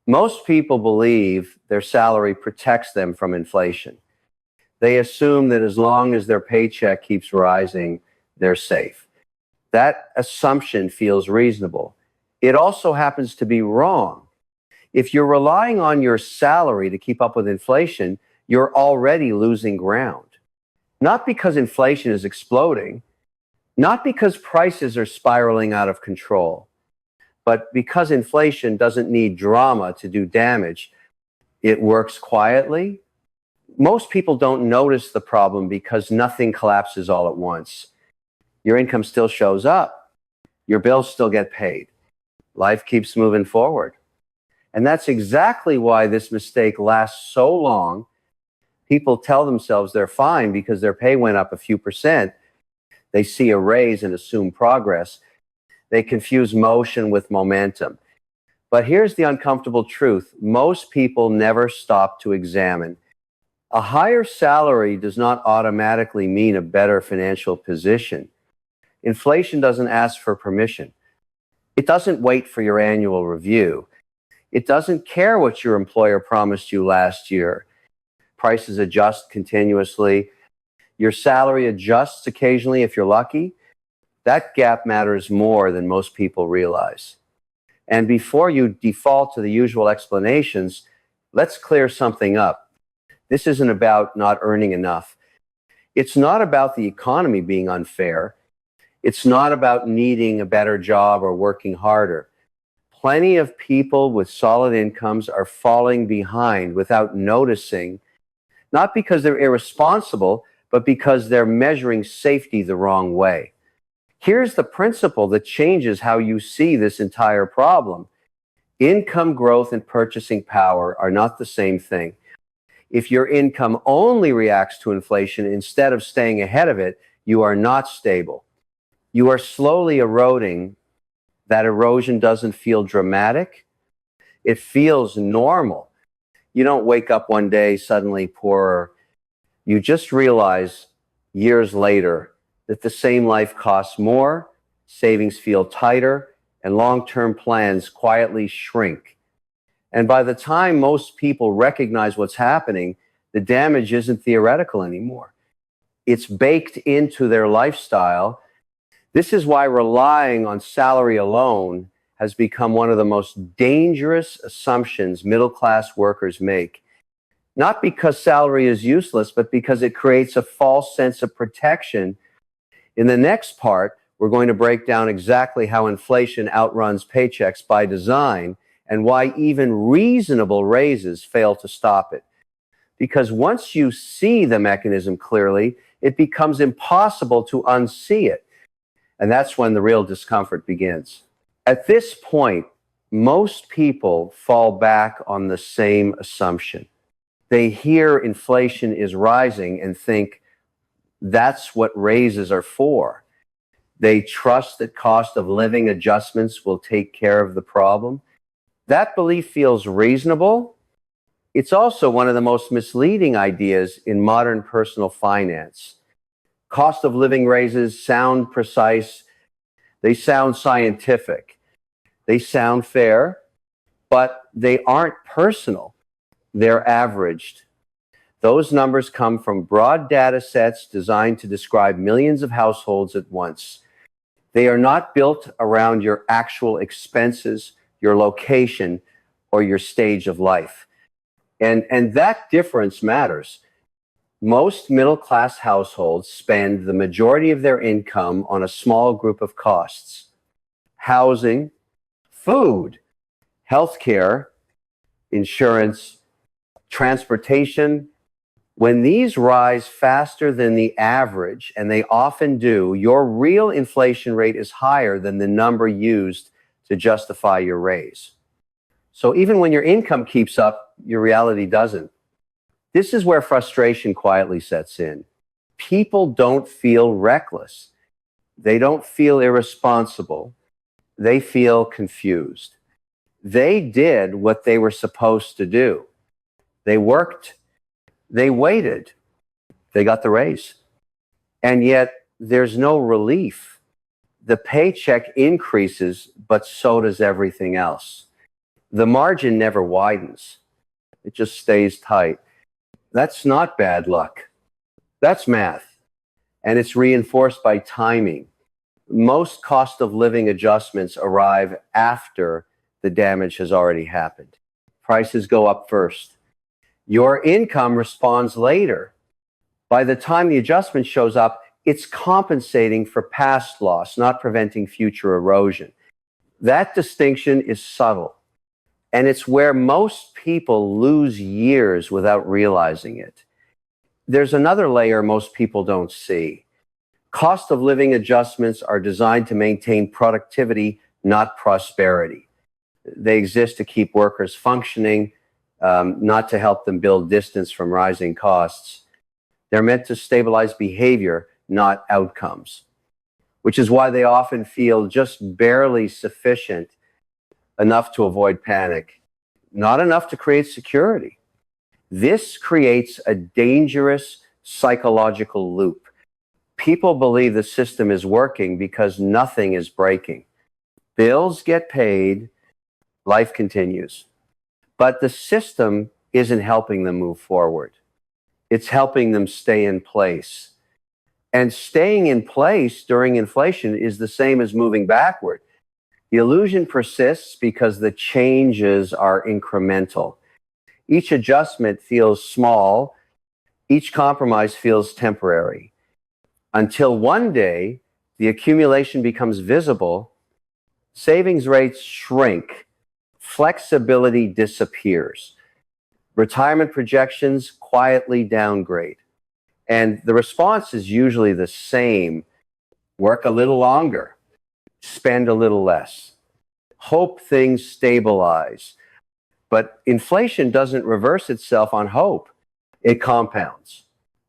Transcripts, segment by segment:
Most people believe their salary protects them from inflation. They assume that as long as their paycheck keeps rising, they're safe. That assumption feels reasonable. It also happens to be wrong. If you're relying on your salary to keep up with inflation, you're already losing ground. Not because inflation is exploding, not because prices are spiraling out of control, but because inflation doesn't need drama to do damage. It works quietly. Most people don't notice the problem because nothing collapses all at once. Your income still shows up. Your bills still get paid. Life keeps moving forward. And that's exactly why this mistake lasts so long. People tell themselves they're fine because their pay went up a few percent. They see a raise and assume progress. They confuse motion with momentum. But here's the uncomfortable truth. Most people never stop to examine. A higher salary does not automatically mean a better financial position. Inflation doesn't ask for permission. It doesn't wait for your annual review. It doesn't care what your employer promised you last year. Prices adjust continuously. Your salary adjusts occasionally if you're lucky. That gap matters more than most people realize. And before you default to the usual explanations, let's clear something up. This isn't about not earning enough. It's not about the economy being unfair. It's not about needing a better job or working harder. Plenty of people with solid incomes are falling behind without noticing, not because they're irresponsible, but because they're measuring safety the wrong way. Here's the principle that changes how you see this entire problem. Income growth and purchasing power are not the same thing. If your income only reacts to inflation instead of staying ahead of it, you are not stable. You are slowly eroding. That erosion doesn't feel dramatic. It feels normal. You don't wake up one day suddenly poorer. You just realize years later that the same life costs more, savings feel tighter, and long-term plans quietly shrink. And by the time most people recognize what's happening, the damage isn't theoretical anymore. It's baked into their lifestyle. This is why relying on salary alone has become one of the most dangerous assumptions middle-class workers make. Not because salary is useless, but because it creates a false sense of protection. In the next part, we're going to break down exactly how inflation outruns paychecks by design and why even reasonable raises fail to stop it. Because once you see the mechanism clearly, it becomes impossible to unsee it. And that's when the real discomfort begins. At this point, most people fall back on the same assumption. They hear inflation is rising and think that's what raises are for. They trust that cost of living adjustments will take care of the problem. That belief feels reasonable. It's also one of the most misleading ideas in modern personal finance. Cost of living raises sound precise. They sound scientific. They sound fair, but they aren't personal. They're averaged. Those numbers come from broad data sets designed to describe millions of households at once. They are not built around your actual expenses, your location, or your stage of life. And that difference matters. Most middle-class households spend the majority of their income on a small group of costs: housing, food, healthcare, insurance, transportation. When these rise faster than the average, and they often do, your real inflation rate is higher than the number used to justify your raise. So even when your income keeps up, your reality doesn't. This is where frustration quietly sets in. People don't feel reckless. They don't feel irresponsible. They feel confused. They did what they were supposed to do. They worked. They waited. They got the raise. And yet there's no relief. The paycheck increases, but so does everything else. the margin never widens. It just stays tight. That's not bad luck. That's math. And it's reinforced by timing. Most cost of living adjustments arrive after the damage has already happened. Prices go up first. Your income responds later. By the time the adjustment shows up, it's compensating for past loss, not preventing future erosion. That distinction is subtle, and it's where most people lose years without realizing it. There's another layer most people don't see. Cost of living adjustments are designed to maintain productivity, not prosperity. They exist to keep workers functioning, not to help them build distance from rising costs. They're meant to stabilize behavior, not outcomes, which is why they often feel just barely sufficient, enough to avoid panic, not enough to create security. This creates a dangerous psychological loop. People believe the system is working because nothing is breaking. Bills get paid, life continues. But the system isn't helping them move forward. It's helping them stay in place. And staying in place during inflation is the same as moving backward. The illusion persists because the changes are incremental. Each adjustment feels small. Each compromise feels temporary. Until one day, the accumulation becomes visible, savings rates shrink, flexibility disappears, retirement projections quietly downgrade. And the response is usually the same: work a little longer, spend a little less, hope things stabilize. But inflation doesn't reverse itself on hope, it compounds.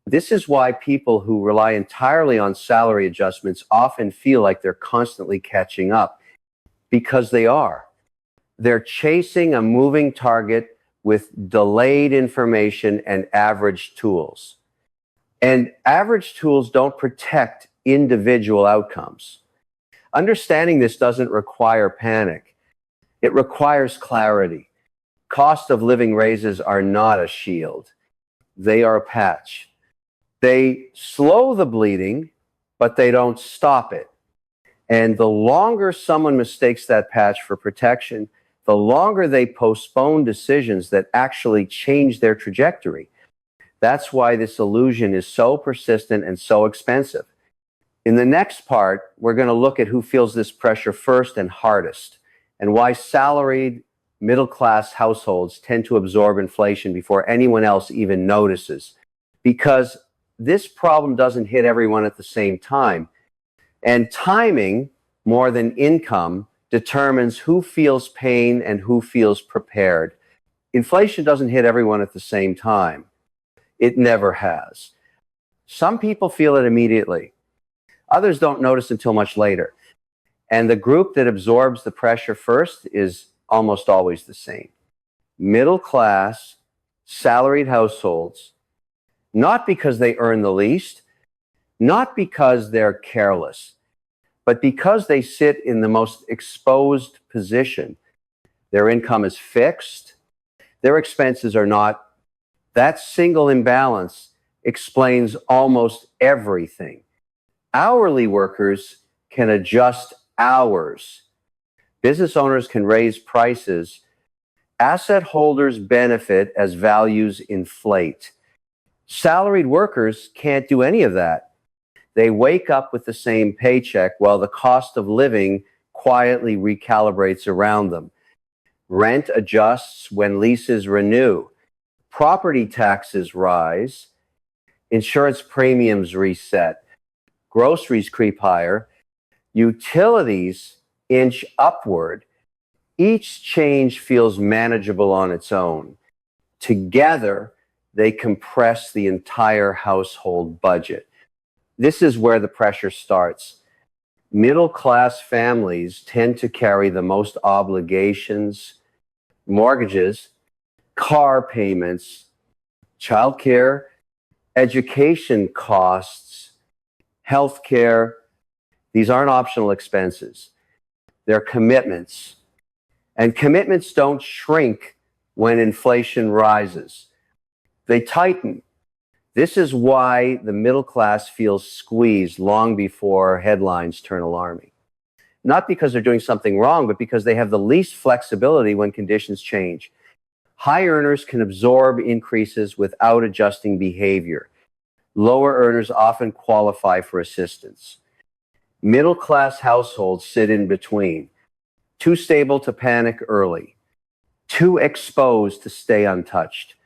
This is why people who rely entirely on salary adjustments often feel like they're constantly catching up, because they are. They're chasing a moving target with delayed information and average tools. And average tools don't protect individual outcomes. Understanding this doesn't require panic. It requires clarity. Cost of living raises are not a shield. They are a patch. They slow the bleeding, but they don't stop it. And the longer someone mistakes that patch for protection, the longer they postpone decisions that actually change their trajectory. That's why this illusion is so persistent and so expensive. In the next part, we're going to look at who feels this pressure first and hardest, and why salaried, middle-class households tend to absorb inflation before anyone else even notices. Because this problem doesn't hit everyone at the same time. And timing, more than income, determines who feels pain and who feels prepared. Inflation doesn't hit everyone at the same time. It never has. Some people feel it immediately. Others don't notice until much later. And the group that absorbs the pressure first is almost always the same. Middle class, salaried households, not because they earn the least, not because they're careless, but because they sit in the most exposed position. Their income is fixed, their expenses are not. That single imbalance explains almost everything. Hourly workers can adjust hours. Business owners can raise prices. Asset holders benefit as values inflate. Salaried workers can't do any of that. They wake up with the same paycheck while the cost of living quietly recalibrates around them. Rent adjusts when leases renew. Property taxes rise. Insurance premiums reset. Groceries creep higher. Utilities inch upward. Each change feels manageable on its own. Together, they compress the entire household budget. This is where the pressure starts. Middle-class families tend to carry the most obligations, mortgages, car payments, childcare, education costs, healthcare. These aren't optional expenses. They're commitments. And commitments don't shrink when inflation rises. They tighten. This is why the middle class feels squeezed long before headlines turn alarming. Not because they're doing something wrong, but because they have the least flexibility when conditions change. High earners can absorb increases without adjusting behavior. Lower earners often qualify for assistance. Middle class households sit in between, too stable to panic early, too exposed to stay untouched.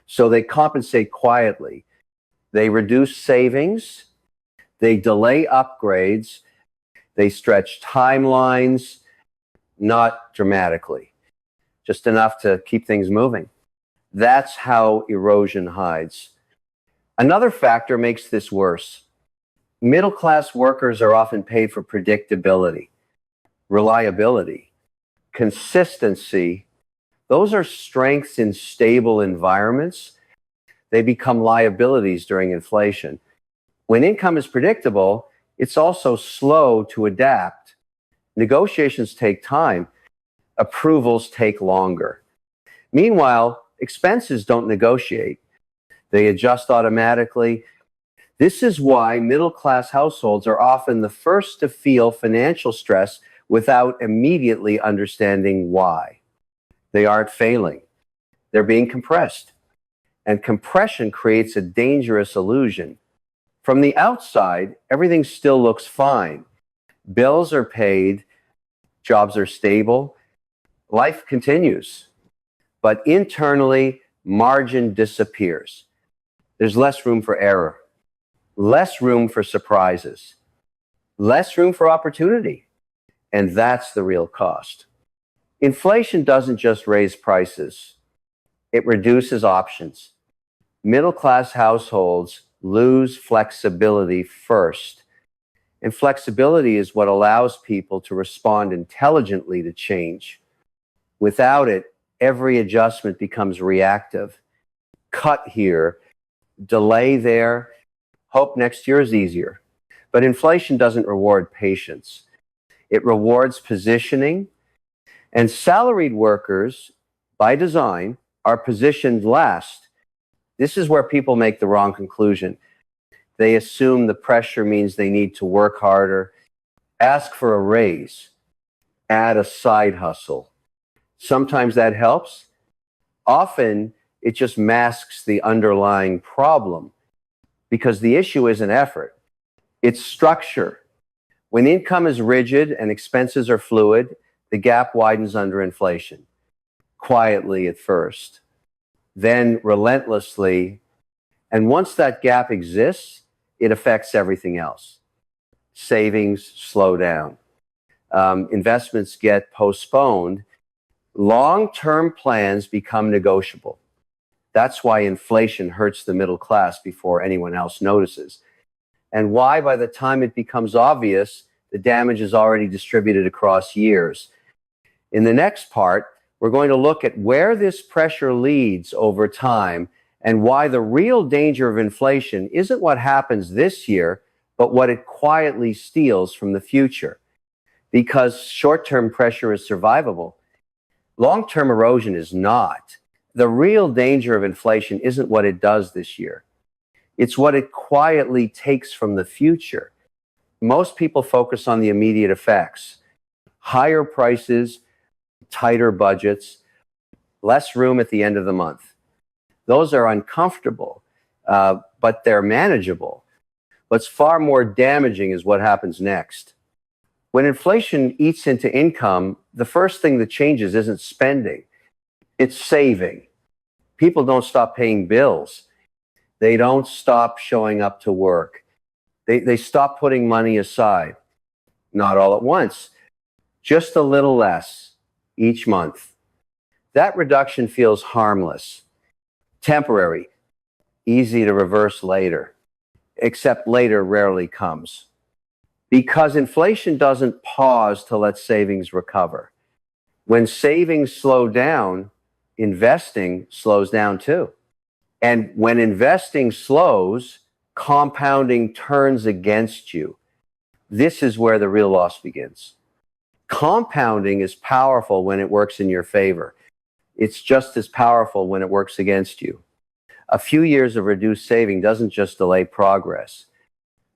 So they compensate quietly. They reduce savings, they delay upgrades, they stretch timelines, not dramatically, just enough to keep things moving. That's how erosion hides. Another factor makes this worse. Middle-class workers are often paid for predictability, reliability, consistency. Those are strengths in stable environments. They become liabilities during inflation. When income is predictable, it's also slow to adapt. Negotiations take time. Approvals take longer. Meanwhile, expenses don't negotiate. They adjust automatically. This is why middle-class households are often the first to feel financial stress without immediately understanding why. They aren't failing. They're being compressed. And compression creates a dangerous illusion. From the outside, everything still looks fine. Bills are paid, jobs are stable, life continues. But internally, margin disappears. There's less room for error, less room for surprises, less room for opportunity. And that's the real cost. Inflation doesn't just raise prices, it reduces options. Middle-class households lose flexibility first. And flexibility is what allows people to respond intelligently to change. Without it, every adjustment becomes reactive. Cut here, delay there, hope next year is easier. But inflation doesn't reward patience. It rewards positioning. And salaried workers, by design, are positioned last. This is where people make the wrong conclusion. They assume the pressure means they need to work harder, ask for a raise, add a side hustle. Sometimes that helps. Often, it just masks the underlying problem because the issue isn't effort, it's structure. When income is rigid and expenses are fluid, the gap widens under inflation, quietly at first, then relentlessly. And once that gap exists, it affects everything else. Savings slow down. Investments get postponed. Long-term plans become negotiable. That's why inflation hurts the middle class before anyone else notices. And why, by the time it becomes obvious, the damage is already distributed across years. In the next part, we're going to look at where this pressure leads over time and why the real danger of inflation isn't what happens this year, but what it quietly steals from the future. Because short-term pressure is survivable, long-term erosion is not. The real danger of inflation isn't what it does this year. It's what it quietly takes from the future. Most people focus on the immediate effects. Higher prices, tighter budgets, less room at the end of the month. Those are uncomfortable, but they're manageable. What's far more damaging is what happens next. When inflation eats into income, the first thing that changes isn't spending, it's saving. People don't stop paying bills. They don't stop showing up to work. They stop putting money aside. Not all at once, just a little less each month. That reduction feels harmless, temporary, easy to reverse later, except later rarely comes. Because inflation doesn't pause to let savings recover. When savings slow down, investing slows down too. And when investing slows, compounding turns against you. This is where the real loss begins. Compounding is powerful when it works in your favor. It's just as powerful when it works against you. A few years of reduced saving doesn't just delay progress.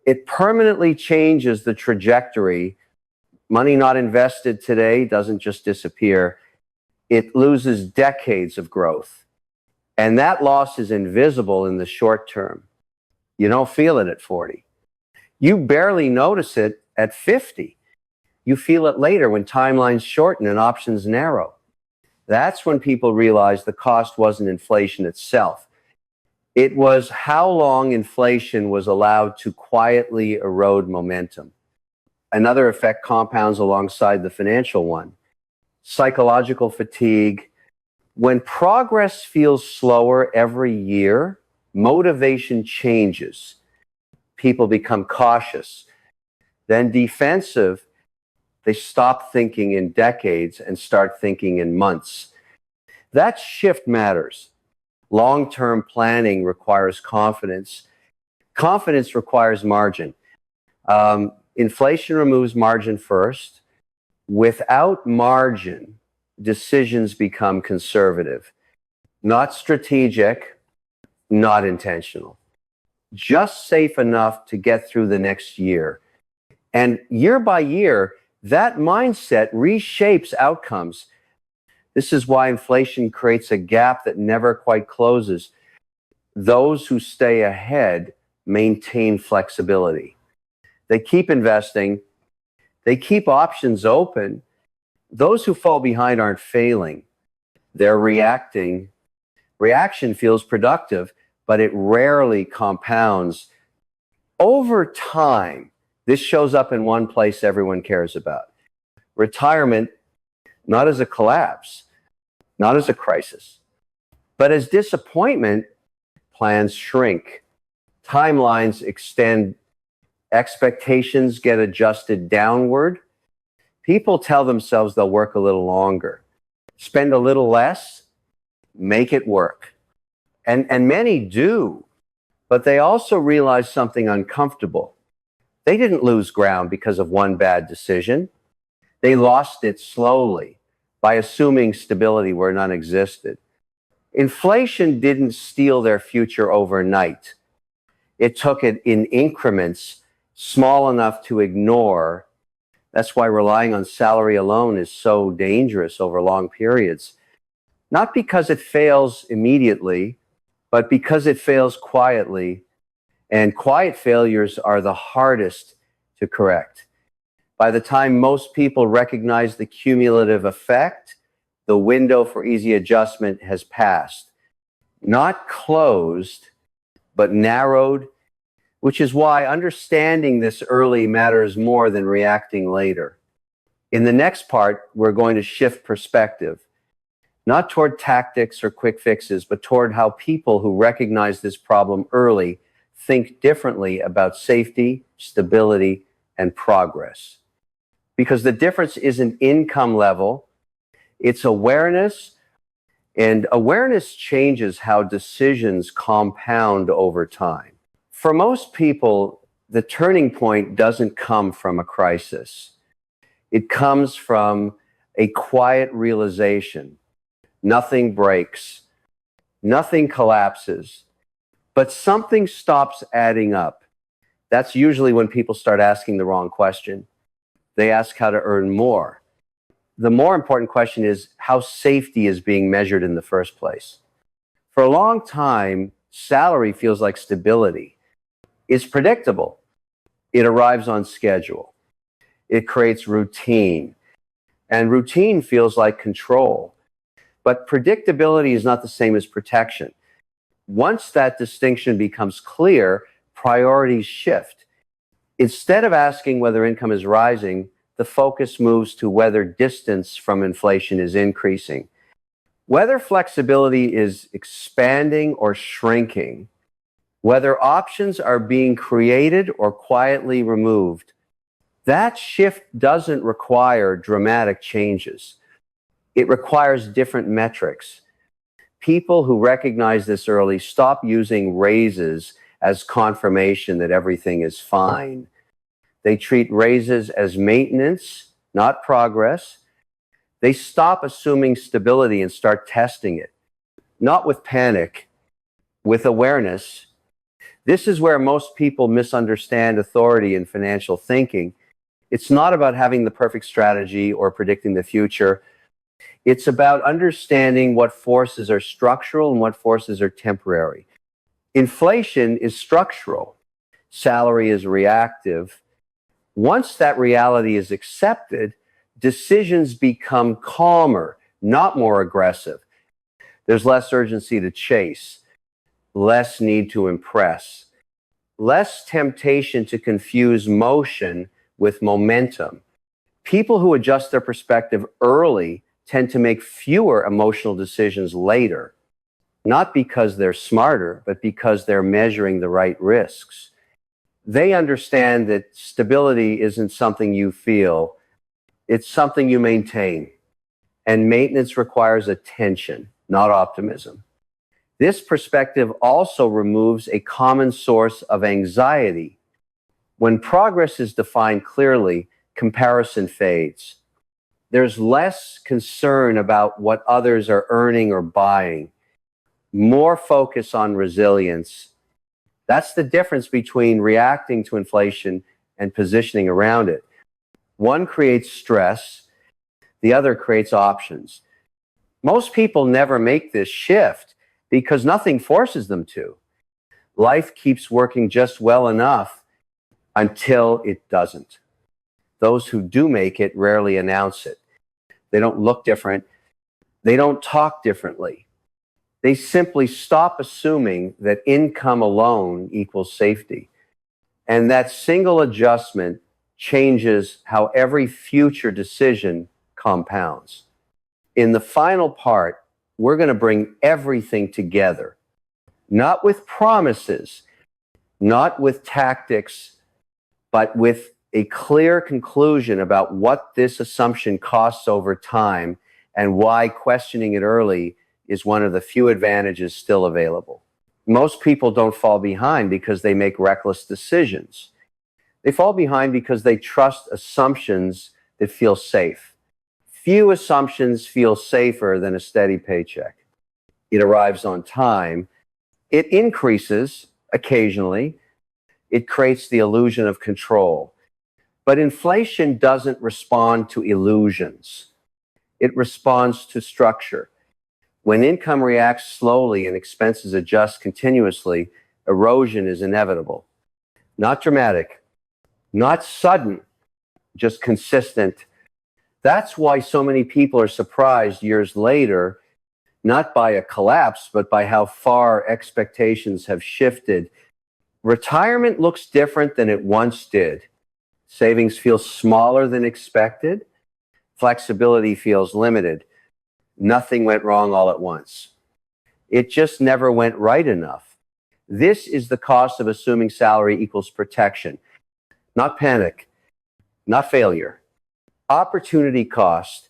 It permanently changes the trajectory. Money not invested today doesn't just disappear. It loses decades of growth. And that loss is invisible in the short term. You don't feel it at 40. You barely notice it at 50. You feel it later when timelines shorten and options narrow. That's when people realize the cost wasn't inflation itself. It was how long inflation was allowed to quietly erode momentum. Another effect compounds alongside the financial one. Psychological fatigue. When progress feels slower every year, motivation changes. People become cautious, then defensive. They stop thinking in decades and start thinking in months. That shift matters. Long-term planning requires confidence. Confidence requires margin. Inflation removes margin first. Without margin, decisions become conservative, not strategic, not intentional. Just safe enough to get through the next year. And year by year, that mindset reshapes outcomes. This is why inflation creates a gap that never quite closes. Those who stay ahead maintain flexibility. They keep investing. They keep options open. Those who fall behind aren't failing. They're reacting. Reaction feels productive, but it rarely compounds. Over time, this shows up in one place everyone cares about. Retirement, not as a collapse, not as a crisis, but as disappointment. Plans shrink, timelines extend, expectations get adjusted downward. People tell themselves they'll work a little longer, spend a little less, make it work. And many do, but they also realize something uncomfortable. They didn't lose ground because of one bad decision. They lost it slowly by assuming stability where none existed. Inflation didn't steal their future overnight. It took it in increments small enough to ignore. That's why relying on salary alone is so dangerous over long periods. Not because it fails immediately, but because it fails quietly. And quiet failures are the hardest to correct. By the time most people recognize the cumulative effect, the window for easy adjustment has passed. Not closed, but narrowed, which is why understanding this early matters more than reacting later. In the next part, we're going to shift perspective, not toward tactics or quick fixes, but toward how people who recognize this problem early think differently about safety, stability, and progress. Because the difference isn't income level, it's awareness, and awareness changes how decisions compound over time. For most people, the turning point doesn't come from a crisis. It comes from a quiet realization. Nothing breaks, nothing collapses, but something stops adding up. That's usually when people start asking the wrong question. They ask how to earn more. The more important question is how safety is being measured in the first place. For a long time, salary feels like stability. It's predictable. It arrives on schedule. It creates routine. And routine feels like control. But predictability is not the same as protection. Once that distinction becomes clear, priorities shift. Instead of asking whether income is rising, the focus moves to whether distance from inflation is increasing. Whether flexibility is expanding or shrinking, whether options are being created or quietly removed. That shift doesn't require dramatic changes. It requires different metrics. People who recognize this early stop using raises as confirmation that everything is fine. They treat raises as maintenance, not progress. They stop assuming stability and start testing it, not with panic, with awareness. This is where most people misunderstand authority in financial thinking. It's not about having the perfect strategy or predicting the future. It's about understanding what forces are structural and what forces are temporary. Inflation is structural. Salary is reactive. Once that reality is accepted, decisions become calmer, not more aggressive. There's less urgency to chase, less need to impress, less temptation to confuse motion with momentum. People who adjust their perspective early tend to make fewer emotional decisions later, not because they're smarter, but because they're measuring the right risks. They understand that stability isn't something you feel, it's something you maintain. And maintenance requires attention, not optimism. This perspective also removes a common source of anxiety. When progress is defined clearly, comparison fades. There's less concern about what others are earning or buying, more focus on resilience. That's the difference between reacting to inflation and positioning around it. One creates stress, the other creates options. Most people never make this shift because nothing forces them to. Life keeps working just well enough until it doesn't. Those who do make it rarely announce it. They don't look different. They don't talk differently. They simply stop assuming that income alone equals safety. And that single adjustment changes how every future decision compounds. In the final part, we're going to bring everything together, not with promises, not with tactics, but with a clear conclusion about what this assumption costs over time and why questioning it early is one of the few advantages still available. Most people don't fall behind because they make reckless decisions. They fall behind because they trust assumptions that feel safe. Few assumptions feel safer than a steady paycheck. It arrives on time. It increases occasionally. It creates the illusion of control. But inflation doesn't respond to illusions. It responds to structure. When income reacts slowly and expenses adjust continuously, erosion is inevitable. Not dramatic, not sudden, just consistent. That's why so many people are surprised years later, not by a collapse, but by how far expectations have shifted. Retirement looks different than it once did. Savings feel smaller than expected. Flexibility feels limited. Nothing went wrong all at once. It just never went right enough. This is the cost of assuming salary equals protection. Not panic, not failure. Opportunity cost.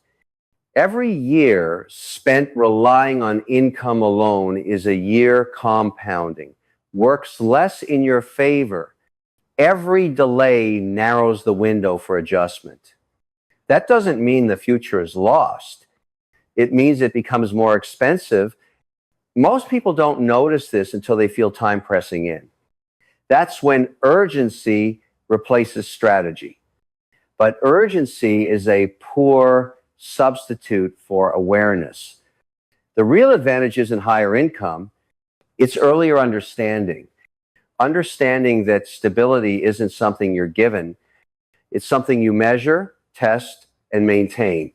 Every year spent relying on income alone is a year compounding, works less in your favor. Every delay narrows the window for adjustment. That doesn't mean the future is lost. It means it becomes more expensive. Most people don't notice this until they feel time pressing in. That's when urgency replaces strategy. But urgency is a poor substitute for awareness. The real advantage isn't higher income, it's earlier understanding. Understanding that stability isn't something you're given, it's something you measure, test, and maintain.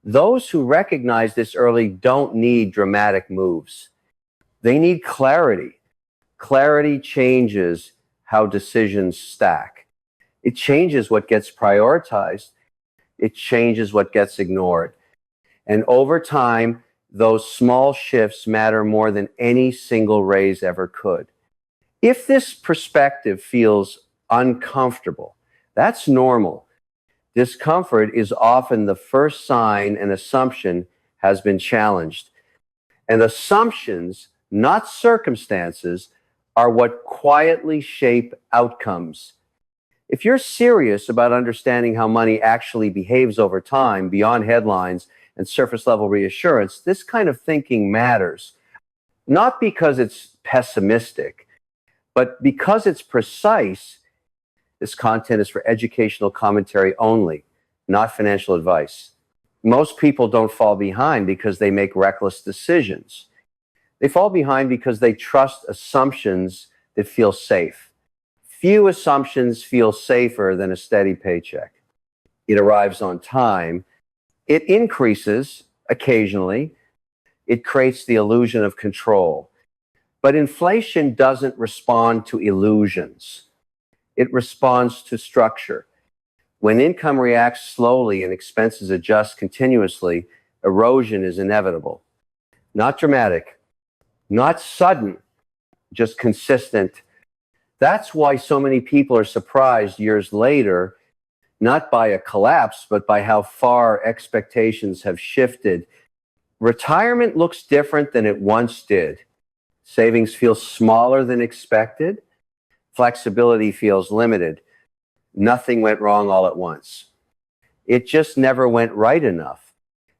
Those who recognize this early don't need dramatic moves. They need clarity. Clarity changes how decisions stack. It changes what gets prioritized. It changes what gets ignored. And over time, those small shifts matter more than any single raise ever could. If this perspective feels uncomfortable, that's normal. Discomfort is often the first sign an assumption has been challenged. And assumptions, not circumstances, are what quietly shape outcomes. If you're serious about understanding how money actually behaves over time beyond headlines and surface level reassurance, this kind of thinking matters. Not because it's pessimistic, but because it's precise. This content is for educational commentary only, not financial advice. Most people don't fall behind because they make reckless decisions. They fall behind because they trust assumptions that feel safe. Few assumptions feel safer than a steady paycheck. It arrives on time. It increases occasionally. It creates the illusion of control. But inflation doesn't respond to illusions. It responds to structure. When income reacts slowly and expenses adjust continuously, erosion is inevitable. Not dramatic, not sudden, just consistent. That's why so many people are surprised years later, not by a collapse, but by how far expectations have shifted. Retirement looks different than it once did. Savings feel smaller than expected. Flexibility feels limited. Nothing went wrong all at once. It just never went right enough.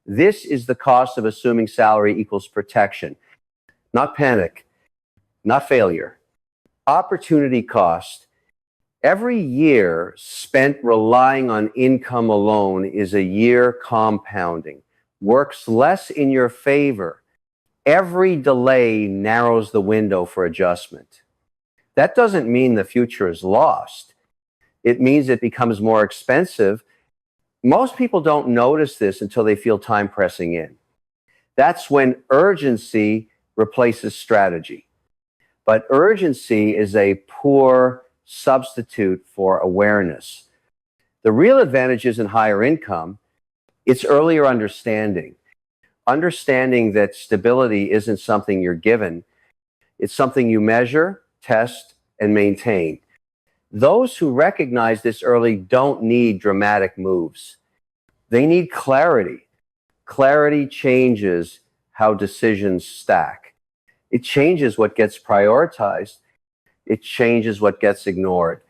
This is the cost of assuming salary equals protection. Not panic, not failure. Opportunity cost. Every year spent relying on income alone is a year compounding, works less in your favor. Every delay narrows the window for adjustment. That doesn't mean the future is lost. It means it becomes more expensive. Most people don't notice this until they feel time pressing in. That's when urgency replaces strategy. But urgency is a poor substitute for awareness. The real advantage isn't higher income, it's earlier understanding. Understanding that stability isn't something you're given, it's something you measure, test, and maintain. Those who recognize this early don't need dramatic moves. They need clarity. Clarity changes how decisions stack. It changes what gets prioritized. It changes what gets ignored.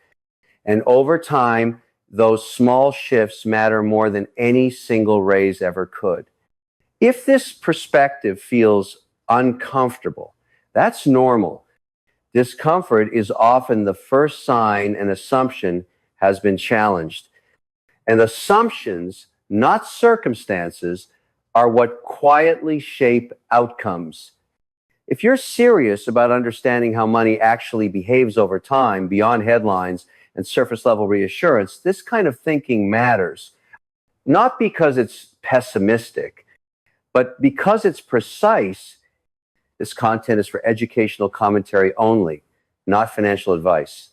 And over time, those small shifts matter more than any single raise ever could. If this perspective feels uncomfortable, that's normal. Discomfort is often the first sign an assumption has been challenged. And assumptions, not circumstances, are what quietly shape outcomes. If you're serious about understanding how money actually behaves over time beyond headlines and surface level reassurance, this kind of thinking matters. Not because it's pessimistic, but because it's precise. This content is for educational commentary only, not financial advice.